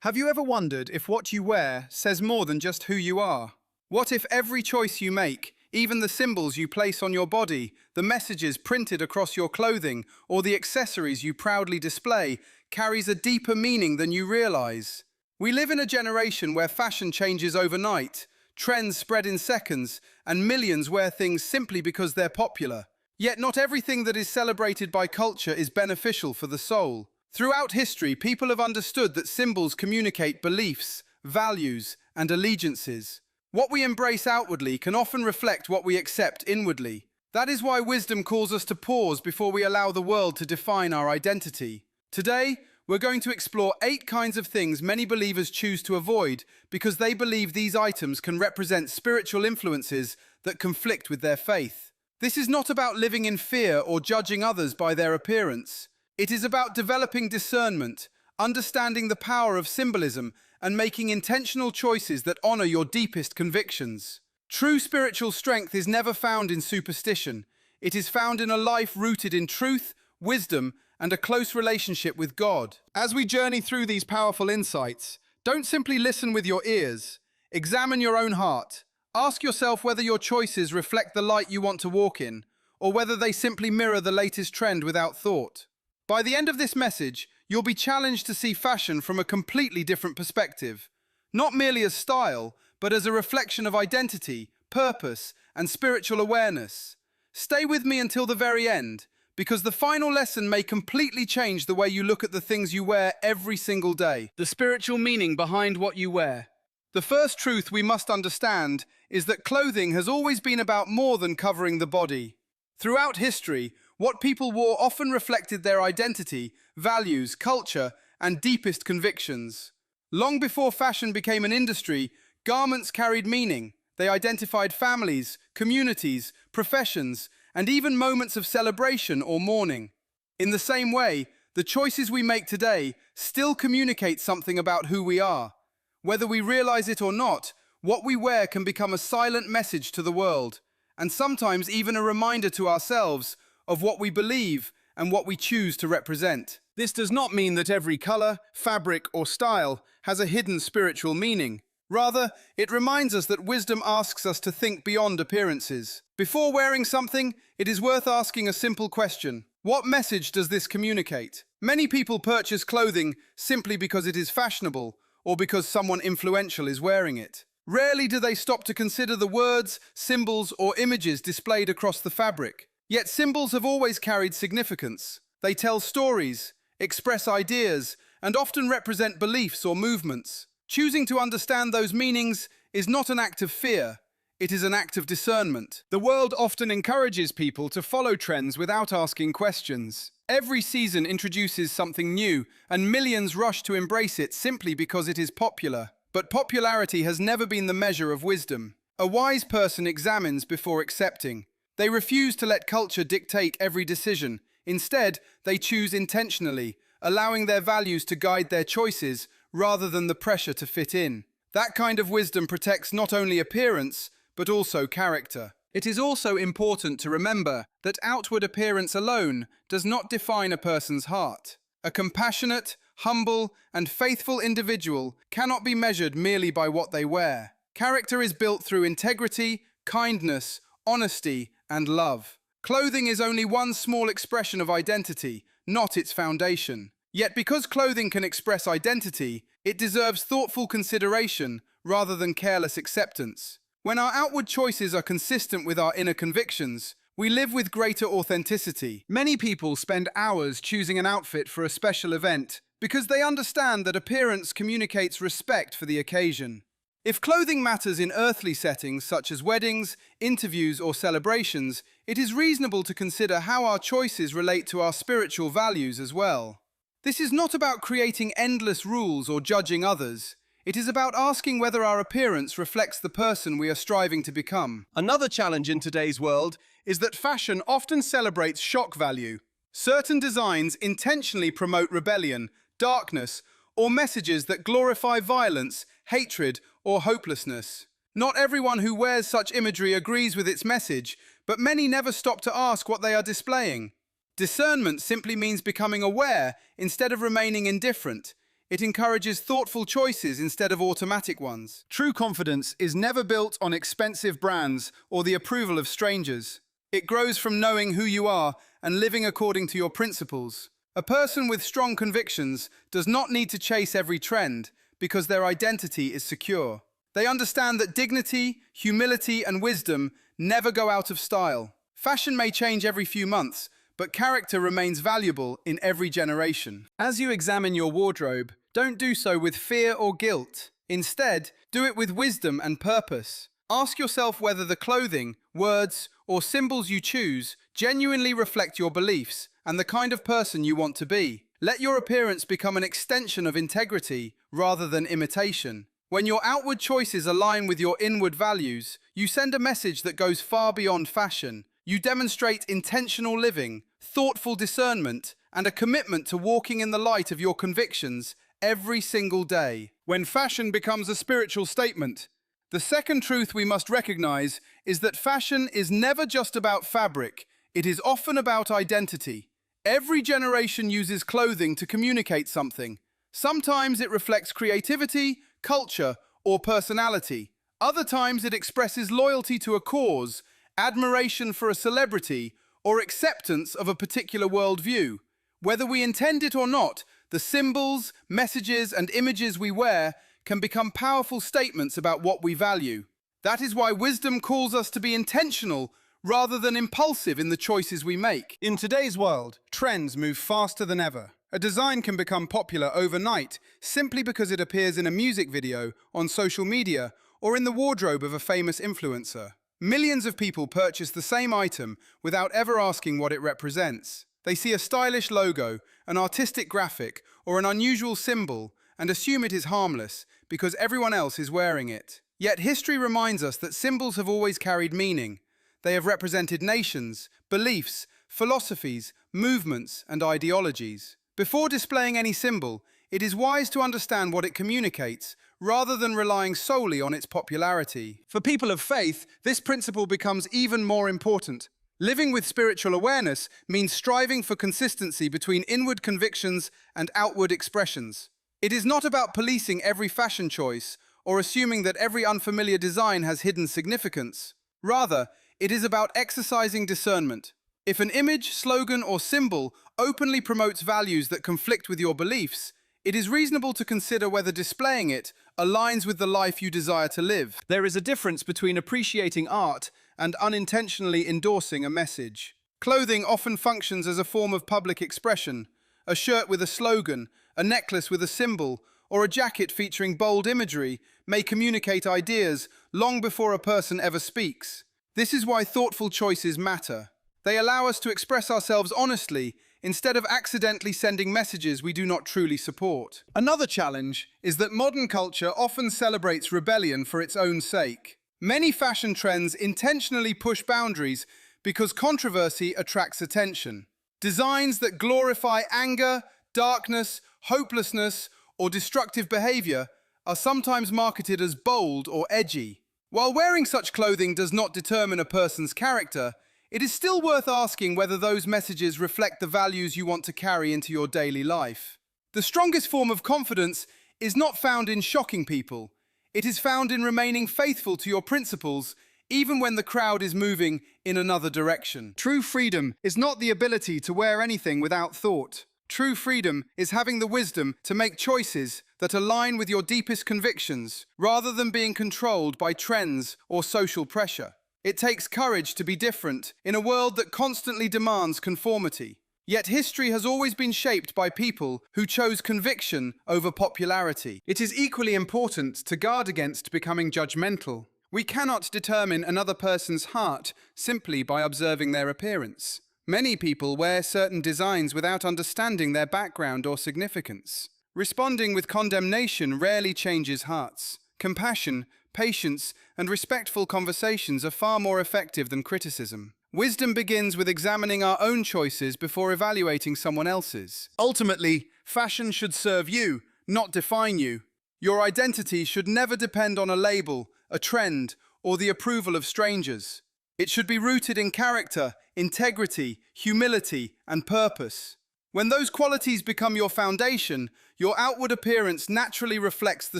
Have you ever wondered if what you wear says more than just who you are? What if every choice you make, even the symbols you place on your body, the messages printed across your clothing, or the accessories you proudly display, carries a deeper meaning than you realize? We live in a generation where fashion changes overnight, trends spread in seconds, and millions wear things simply because they're popular. Yet not everything that is celebrated by culture is beneficial for the soul. Throughout history, people have understood that symbols communicate beliefs, values, and allegiances. What we embrace outwardly can often reflect what we accept inwardly. That is why wisdom calls us to pause before we allow the world to define our identity. Today, we're going to explore 8 kinds of things many believers choose to avoid because they believe these items can represent spiritual influences that conflict with their faith. This is not about living in fear or judging others by their appearance. It is about developing discernment, understanding the power of symbolism, and making intentional choices that honor your deepest convictions. True spiritual strength is never found in superstition. It is found in a life rooted in truth, wisdom, and a close relationship with God. As we journey through these powerful insights, don't simply listen with your ears. Examine your own heart. Ask yourself whether your choices reflect the light you want to walk in, or whether they simply mirror the latest trend without thought. By the end of this message, you'll be challenged to see fashion from a completely different perspective. Not merely as style, but as a reflection of identity, purpose, and spiritual awareness. Stay with me until the very end, because the final lesson may completely change the way you look at the things you wear every single day. The spiritual meaning behind what you wear. The first truth we must understand is that clothing has always been about more than covering the body. Throughout history, what people wore often reflected their identity, values, culture, and deepest convictions. Long before fashion became an industry, garments carried meaning. They identified families, communities, professions, and even moments of celebration or mourning. In the same way, the choices we make today still communicate something about who we are. Whether we realize it or not, what we wear can become a silent message to the world, and sometimes even a reminder to ourselves of what we believe and what we choose to represent. This does not mean that every color, fabric, or style has a hidden spiritual meaning. Rather, it reminds us that wisdom asks us to think beyond appearances. Before wearing something, it is worth asking a simple question. What message does this communicate? Many people purchase clothing simply because it is fashionable or because someone influential is wearing it. Rarely do they stop to consider the words, symbols, or images displayed across the fabric. Yet symbols have always carried significance. They tell stories, express ideas, and often represent beliefs or movements. Choosing to understand those meanings is not an act of fear, it is an act of discernment. The world often encourages people to follow trends without asking questions. Every season introduces something new, and millions rush to embrace it simply because it is popular. But popularity has never been the measure of wisdom. A wise person examines before accepting. They refuse to let culture dictate every decision. Instead, they choose intentionally, allowing their values to guide their choices rather than the pressure to fit in. That kind of wisdom protects not only appearance, but also character. It is also important to remember that outward appearance alone does not define a person's heart. A compassionate, humble, and faithful individual cannot be measured merely by what they wear. Character is built through integrity, kindness, honesty, and love. Clothing is only one small expression of identity, not its foundation. Yet because clothing can express identity, it deserves thoughtful consideration rather than careless acceptance. When our outward choices are consistent with our inner convictions, we live with greater authenticity. Many people spend hours choosing an outfit for a special event because they understand that appearance communicates respect for the occasion. If clothing matters in earthly settings such as weddings, interviews, or celebrations, it is reasonable to consider how our choices relate to our spiritual values as well. This is not about creating endless rules or judging others. It is about asking whether our appearance reflects the person we are striving to become. Another challenge in today's world is that fashion often celebrates shock value. Certain designs intentionally promote rebellion, darkness, or messages that glorify violence, hatred, or hopelessness. Not everyone who wears such imagery agrees with its message, but many never stop to ask what they are displaying. Discernment simply means becoming aware instead of remaining indifferent. It encourages thoughtful choices instead of automatic ones. True confidence is never built on expensive brands or the approval of strangers. It grows from knowing who you are and living according to your principles. A person with strong convictions does not need to chase every trend because their identity is secure. They understand that dignity, humility, and wisdom never go out of style. Fashion may change every few months, but character remains valuable in every generation. As you examine your wardrobe, don't do so with fear or guilt. Instead, do it with wisdom and purpose. Ask yourself whether the clothing, words, or symbols you choose genuinely reflect your beliefs and the kind of person you want to be. Let your appearance become an extension of integrity rather than imitation. When your outward choices align with your inward values, you send a message that goes far beyond fashion. You demonstrate intentional living, thoughtful discernment, and a commitment to walking in the light of your convictions every single day. When fashion becomes a spiritual statement, the second truth we must recognize is that fashion is never just about fabric, it is often about identity. Every generation uses clothing to communicate something. Sometimes it reflects creativity, culture, or personality. Other times it expresses loyalty to a cause, admiration for a celebrity, or acceptance of a particular worldview. Whether we intend it or not, the symbols, messages, and images we wear can become powerful statements about what we value. That is why wisdom calls us to be intentional rather than impulsive in the choices we make. In today's world, trends move faster than ever. A design can become popular overnight simply because it appears in a music video, on social media, or in the wardrobe of a famous influencer. Millions of people purchase the same item without ever asking what it represents. They see a stylish logo, an artistic graphic, or an unusual symbol and assume it is harmless because everyone else is wearing it. Yet history reminds us that symbols have always carried meaning. They have represented nations, beliefs, philosophies, movements, and ideologies. Before displaying any symbol, it is wise to understand what it communicates, rather than relying solely on its popularity. For people of faith, this principle becomes even more important. Living with spiritual awareness means striving for consistency between inward convictions and outward expressions. It is not about policing every fashion choice or assuming that every unfamiliar design has hidden significance. Rather, it is about exercising discernment. If an image, slogan, or symbol openly promotes values that conflict with your beliefs, it is reasonable to consider whether displaying it aligns with the life you desire to live. There is a difference between appreciating art and unintentionally endorsing a message. Clothing often functions as a form of public expression. A shirt with a slogan, a necklace with a symbol, or a jacket featuring bold imagery may communicate ideas long before a person ever speaks. This is why thoughtful choices matter. They allow us to express ourselves honestly instead of accidentally sending messages we do not truly support. Another challenge is that modern culture often celebrates rebellion for its own sake. Many fashion trends intentionally push boundaries because controversy attracts attention. Designs that glorify anger, darkness, hopelessness, or destructive behavior are sometimes marketed as bold or edgy. While wearing such clothing does not determine a person's character, it is still worth asking whether those messages reflect the values you want to carry into your daily life. The strongest form of confidence is not found in shocking people. It is found in remaining faithful to your principles, even when the crowd is moving in another direction. True freedom is not the ability to wear anything without thought. True freedom is having the wisdom to make choices that align with your deepest convictions, rather than being controlled by trends or social pressure. It takes courage to be different in a world that constantly demands conformity. Yet history has always been shaped by people who chose conviction over popularity. It is equally important to guard against becoming judgmental. We cannot determine another person's heart simply by observing their appearance. Many people wear certain designs without understanding their background or significance. Responding with condemnation rarely changes hearts. Compassion, patience, and respectful conversations are far more effective than criticism. Wisdom begins with examining our own choices before evaluating someone else's. Ultimately, fashion should serve you, not define you. Your identity should never depend on a label, a trend, or the approval of strangers. It should be rooted in character, integrity, humility, and purpose. When those qualities become your foundation, your outward appearance naturally reflects the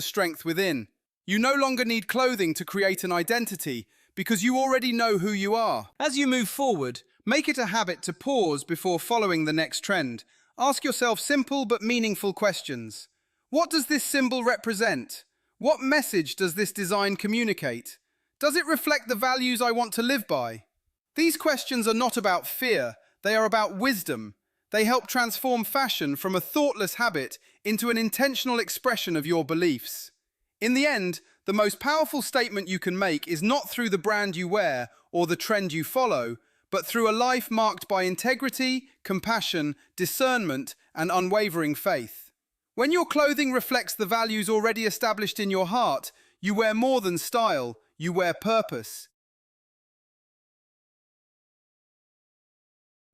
strength within. You no longer need clothing to create an identity because you already know who you are. As you move forward, make it a habit to pause before following the next trend. Ask yourself simple but meaningful questions. What does this symbol represent? What message does this design communicate? Does it reflect the values I want to live by? These questions are not about fear, they are about wisdom. They help transform fashion from a thoughtless habit into an intentional expression of your beliefs. In the end, the most powerful statement you can make is not through the brand you wear or the trend you follow, but through a life marked by integrity, compassion, discernment, and unwavering faith. When your clothing reflects the values already established in your heart, you wear more than style, you wear purpose.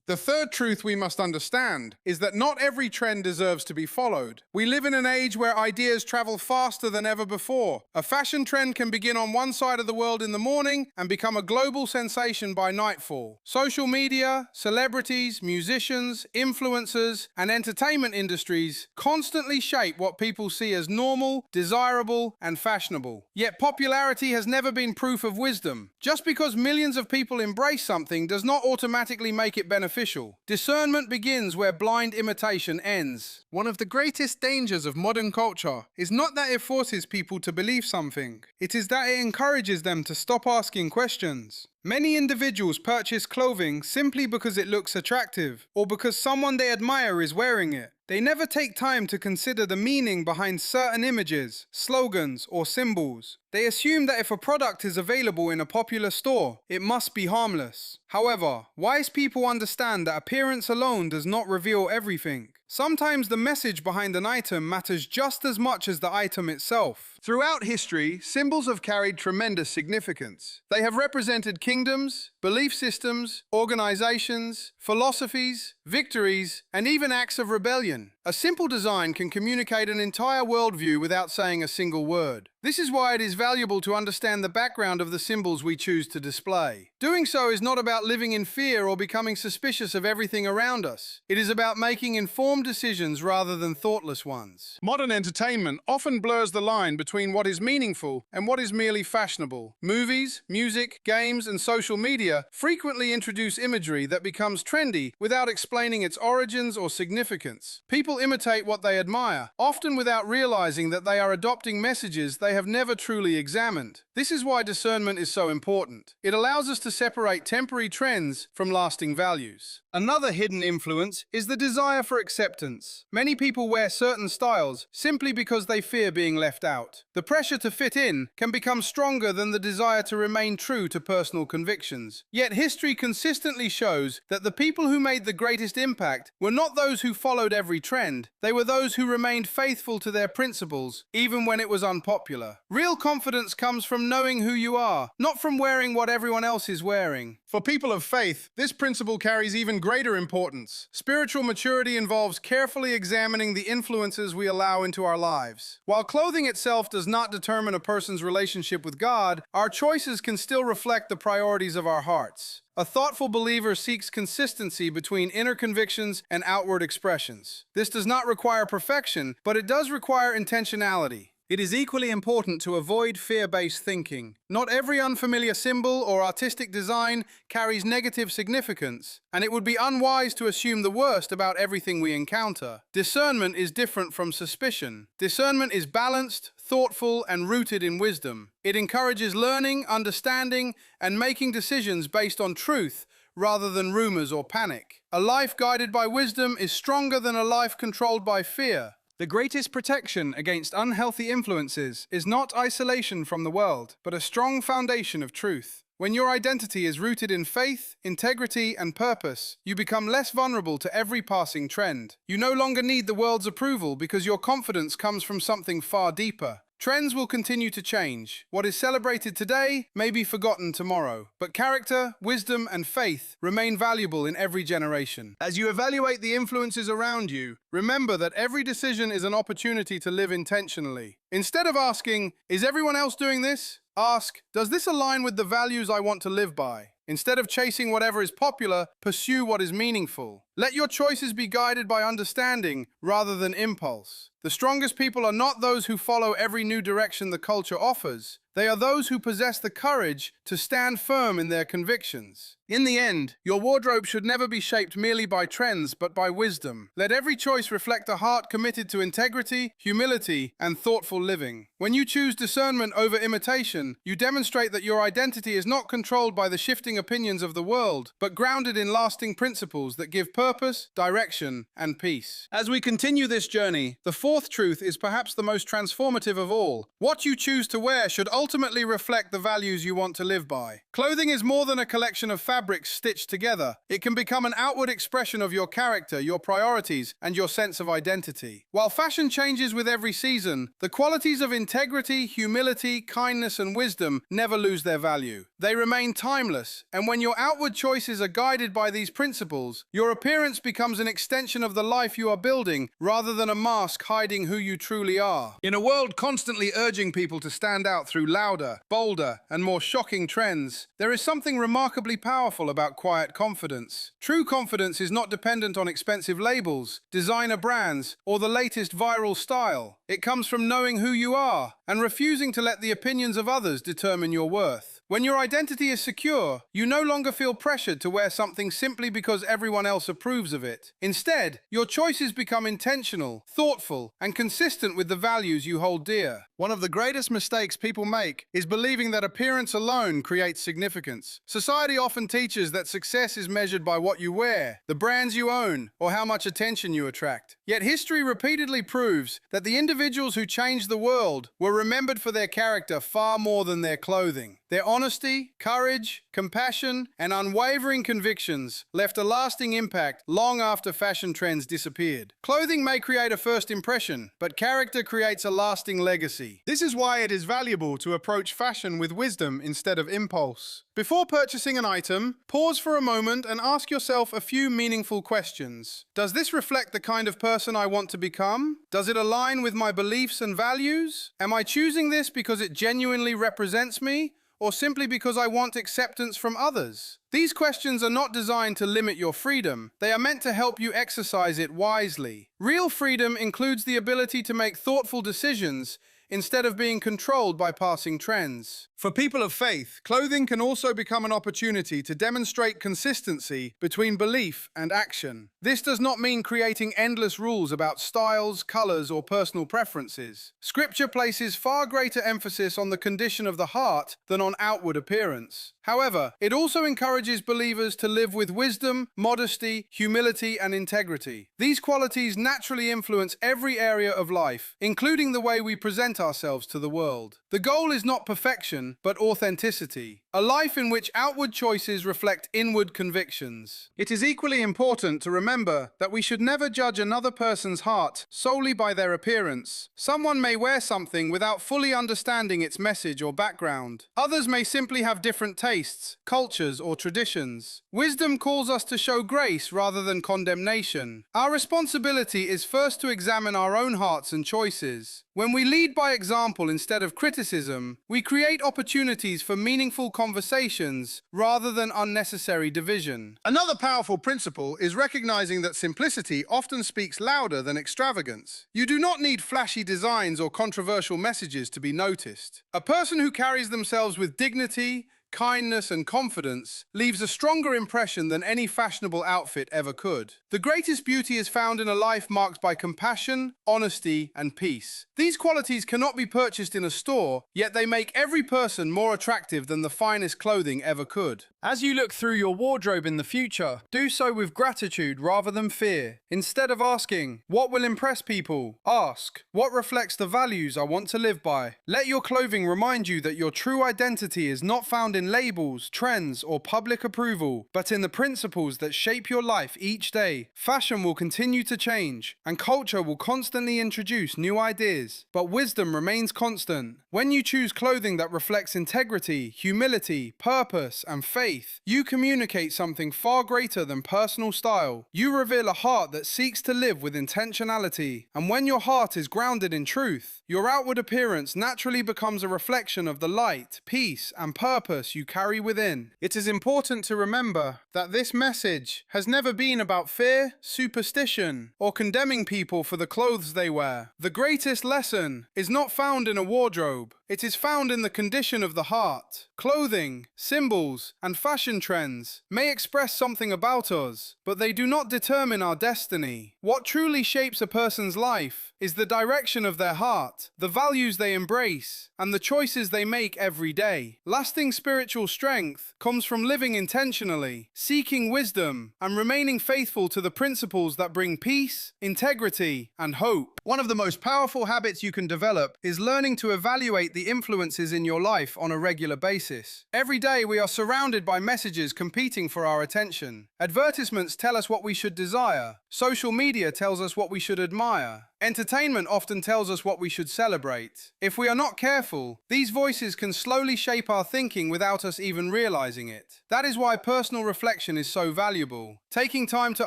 The third truth we must understand is that not every trend deserves to be followed. We live in an age where ideas travel faster than ever before. A fashion trend can begin on one side of the world in the morning and become a global sensation by nightfall. Social media, celebrities, musicians, influencers, and entertainment industries constantly shape what people see as normal, desirable, and fashionable. Yet popularity has never been proof of wisdom. Just because millions of people embrace something does not automatically make it beneficial. Discernment begins where blind imitation ends. One of the greatest dangers of modern culture is not that it forces people to believe something. It is that it encourages them to stop asking questions. Many individuals purchase clothing simply because it looks attractive or because someone they admire is wearing it. They never take time to consider the meaning behind certain images, slogans, or symbols. They assume that if a product is available in a popular store, it must be harmless. However, wise people understand that appearance alone does not reveal everything. Sometimes the message behind an item matters just as much as the item itself. Throughout history, symbols have carried tremendous significance. They have represented kingdoms, belief systems, organizations, philosophies, victories, and even acts of rebellion. A simple design can communicate an entire worldview without saying a single word. This is why it is valuable to understand the background of the symbols we choose to display. Doing so is not about living in fear or becoming suspicious of everything around us. It is about making informed decisions rather than thoughtless ones. Modern entertainment often blurs the line between what is meaningful and what is merely fashionable. Movies, music, games, and social media frequently introduce imagery that becomes trendy without explaining its origins or significance. People imitate what they admire, often without realizing that they are adopting messages they have never truly examined. This is why discernment is so important. It allows us to separate temporary trends from lasting values. Another hidden influence is the desire for acceptance. Many people wear certain styles simply because they fear being left out. The pressure to fit in can become stronger than the desire to remain true to personal convictions. Yet history consistently shows that the people who made the greatest impact were not those who followed every trend. They were those who remained faithful to their principles, even when it was unpopular. Real confidence comes from knowing who you are, not from wearing what everyone else is wearing. For people of faith, this principle carries even greater importance. Spiritual maturity involves carefully examining the influences we allow into our lives. While clothing itself does not determine a person's relationship with God, our choices can still reflect the priorities of our hearts. A thoughtful believer seeks consistency between inner convictions and outward expressions. This does not require perfection, but it does require intentionality. It is equally important to avoid fear-based thinking. Not every unfamiliar symbol or artistic design carries negative significance, and it would be unwise to assume the worst about everything we encounter. Discernment is different from suspicion. Discernment is balanced, thoughtful, and rooted in wisdom. It encourages learning, understanding, and making decisions based on truth rather than rumors or panic. A life guided by wisdom is stronger than a life controlled by fear. The greatest protection against unhealthy influences is not isolation from the world, but a strong foundation of truth. When your identity is rooted in faith, integrity, and purpose, you become less vulnerable to every passing trend. You no longer need the world's approval because your confidence comes from something far deeper. Trends will continue to change. What is celebrated today may be forgotten tomorrow, but character, wisdom, and faith remain valuable in every generation. As you evaluate the influences around you, remember that every decision is an opportunity to live intentionally. Instead of asking, "Is everyone else doing this?" ask, "Does this align with the values I want to live by?" Instead of chasing whatever is popular, pursue what is meaningful. Let your choices be guided by understanding rather than impulse. The strongest people are not those who follow every new direction the culture offers. They are those who possess the courage to stand firm in their convictions. In the end, your wardrobe should never be shaped merely by trends, but by wisdom. Let every choice reflect a heart committed to integrity, humility, and thoughtful living. When you choose discernment over imitation, you demonstrate that your identity is not controlled by the shifting opinions of the world, but grounded in lasting principles that give purpose, direction, and peace. As we continue this journey, the fourth truth is perhaps the most transformative of all. What you choose to wear should ultimately reflect the values you want to live by. Clothing is more than a collection of fabrics stitched together. It can become an outward expression of your character, your priorities, and your sense of identity. While fashion changes with every season, the qualities of integrity, humility, kindness, and wisdom never lose their value. They remain timeless, and when your outward choices are guided by these principles, your appearance becomes an extension of the life you are building rather than a mask hiding who you truly are. In a world constantly urging people to stand out through louder, bolder, and more shocking trends, there is something remarkably powerful about quiet confidence. True confidence is not dependent on expensive labels, designer brands, or the latest viral style. It comes from knowing who you are and refusing to let the opinions of others determine your worth. When your identity is secure, you no longer feel pressured to wear something simply because everyone else approves of it. Instead, your choices become intentional, thoughtful, and consistent with the values you hold dear. One of the greatest mistakes people make is believing that appearance alone creates significance. Society often teaches that success is measured by what you wear, the brands you own, or how much attention you attract. Yet history repeatedly proves that the individuals who changed the world were remembered for their character far more than their clothing. Their honesty, courage, compassion, and unwavering convictions left a lasting impact long after fashion trends disappeared. Clothing may create a first impression, but character creates a lasting legacy. This is why it is valuable to approach fashion with wisdom instead of impulse. Before purchasing an item, pause for a moment and ask yourself a few meaningful questions. Does this reflect the kind of person I want to become? Does it align with my beliefs and values? Am I choosing this because it genuinely represents me, or simply because I want acceptance from others? These questions are not designed to limit your freedom. They are meant to help you exercise it wisely. Real freedom includes the ability to make thoughtful decisions instead of being controlled by passing trends. For people of faith, clothing can also become an opportunity to demonstrate consistency between belief and action. This does not mean creating endless rules about styles, colors, or personal preferences. Scripture places far greater emphasis on the condition of the heart than on outward appearance. However, it also encourages believers to live with wisdom, modesty, humility, and integrity. These qualities naturally influence every area of life, including the way we present ourselves to the world. The goal is not perfection, but authenticity. A life in which outward choices reflect inward convictions. It is equally important to remember that we should never judge another person's heart solely by their appearance. Someone may wear something without fully understanding its message or background. Others may simply have different tastes, cultures, or traditions. Wisdom calls us to show grace rather than condemnation. Our responsibility is first to examine our own hearts and choices. When we lead by example instead of criticism, we create opportunities for meaningful conversations rather than unnecessary division. Another powerful principle is recognizing that simplicity often speaks louder than extravagance. You do not need flashy designs or controversial messages to be noticed. A person who carries themselves with dignity, kindness, and confidence leaves a stronger impression than any fashionable outfit ever could. The greatest beauty is found in a life marked by compassion, honesty, and peace. These qualities cannot be purchased in a store, yet they make every person more attractive than the finest clothing ever could. As you look through your wardrobe in the future, do so with gratitude rather than fear. Instead of asking, "What will impress people?" ask, "What reflects the values I want to live by?" Let your clothing remind you that your true identity is not found in labels, trends, or public approval, but in the principles that shape your life each day. Fashion will continue to change, and culture will constantly introduce new ideas, but wisdom remains constant. When you choose clothing that reflects integrity, humility, purpose, and faith, you communicate something far greater than personal style. You reveal a heart that seeks to live with intentionality, and when your heart is grounded in truth, your outward appearance naturally becomes a reflection of the light, peace, and purpose purpose you carry within. It is important to remember that this message has never been about fear, superstition, or condemning people for the clothes they wear. The greatest lesson is not found in a wardrobe. It is found in the condition of the heart. Clothing, symbols, and fashion trends may express something about us, but they do not determine our destiny. What truly shapes a person's life is the direction of their heart, the values they embrace, and the choices they make every day. Lasting spiritual strength comes from living intentionally, seeking wisdom, and remaining faithful to the principles that bring peace, integrity, and hope. One of the most powerful habits you can develop is learning to evaluate the influences in your life on a regular basis. Every day we are surrounded by messages competing for our attention. Advertisements tell us what we should desire. Social media tells us what we should admire. Entertainment often tells us what we should celebrate. If we are not careful, these voices can slowly shape our thinking without us even realizing it. That is why personal reflection is so valuable. Taking time to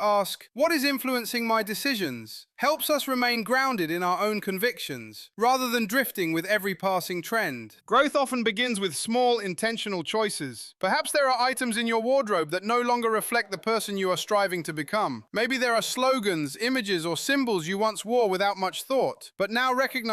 ask, what is influencing my decisions, helps us remain grounded in our own convictions, rather than drifting with every passing trend. Growth often begins with small, intentional choices. Perhaps there are items in your wardrobe that no longer reflect the person you are striving to become. Maybe there are slogans, images, or symbols you once wore without much thought, but now recognize